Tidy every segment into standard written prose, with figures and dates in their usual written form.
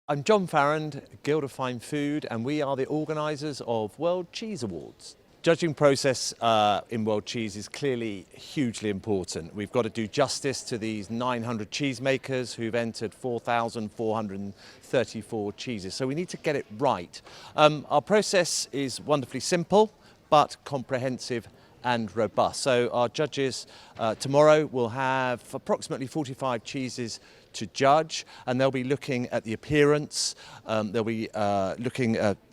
I'm John Farrand, Guild of Fine Food, and we are the organisers of World Cheese Awards. Judging process in World Cheese is clearly hugely important. We've got to do justice to these 900 cheesemakers who've entered 4,434 cheeses, so we need to get it right. Our process is wonderfully simple but comprehensive and robust. So our judges tomorrow will have approximately 45 cheeses to judge, and they'll be looking at the appearance, they'll be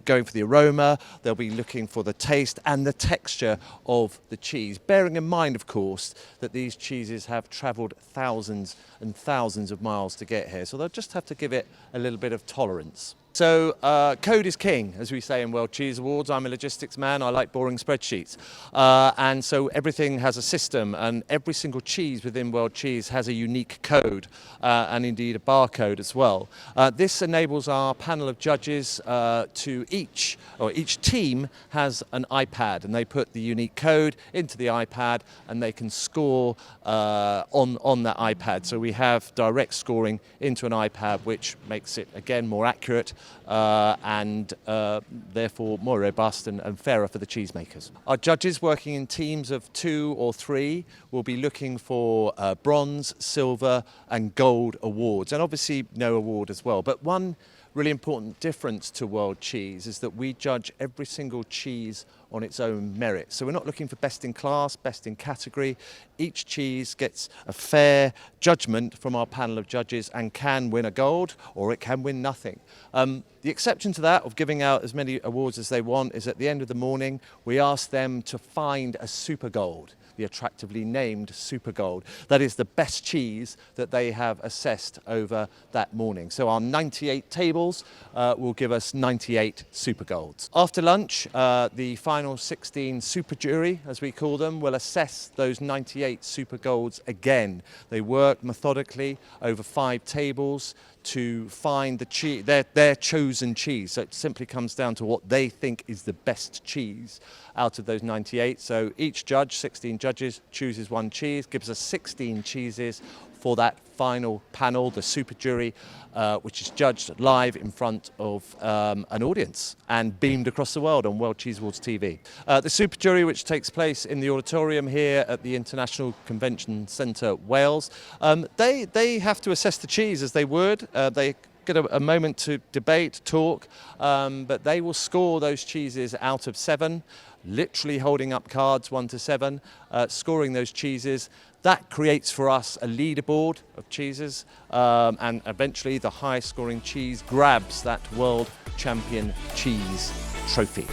going for the aroma, they'll be looking for the taste and the texture of the cheese, bearing in mind, of course, that these cheeses have travelled thousands and thousands of miles to get here, so they'll just have to give it a little bit of tolerance. So code is king, as we say in World Cheese Awards. I'm a logistics man, I like boring spreadsheets. And so everything has a system, and every single cheese within World Cheese has a unique code, and indeed a barcode as well. This enables our panel of judges each team has an iPad, and they put the unique code into the iPad and they can score on that iPad. So we have direct scoring into an iPad, which makes it again more accurate and therefore more robust and fairer for the cheesemakers. Our judges, working in teams of 2 or 3, will be looking for bronze, silver and gold awards, and obviously no award as well. But one really important difference to World Cheese is that we judge every single cheese on its own merit. So we're not looking for best in class, best in category. Each cheese gets a fair judgment from our panel of judges and can win a gold, or it can win nothing. The exception to that, of giving out as many awards as they want, is at the end of the morning we ask them to find a super gold, the attractively named Super Gold. That is the best cheese that they have assessed over that morning. So our 98 tables will give us 98 Super Golds. After lunch, the final 16 super jury, as we call them, will assess those 98 Super Golds again. They work methodically over 5 tables to find their chosen cheese. So it simply comes down to what they think is the best cheese out of those 98. So each judge, 16 judges, chooses one cheese, gives us 16 cheeses for that final panel, the super jury, which is judged live in front of an audience and beamed across the world on World Cheese Awards TV. The super jury, which takes place in the auditorium here at the International Convention Centre, Wales, they have to assess the cheese as they would. They get a moment to debate, talk, but they will score those cheeses out of 7, literally holding up cards 1 to 7, scoring those cheeses. That creates for us a leaderboard of cheeses, and eventually the highest scoring cheese grabs that World Champion Cheese trophy.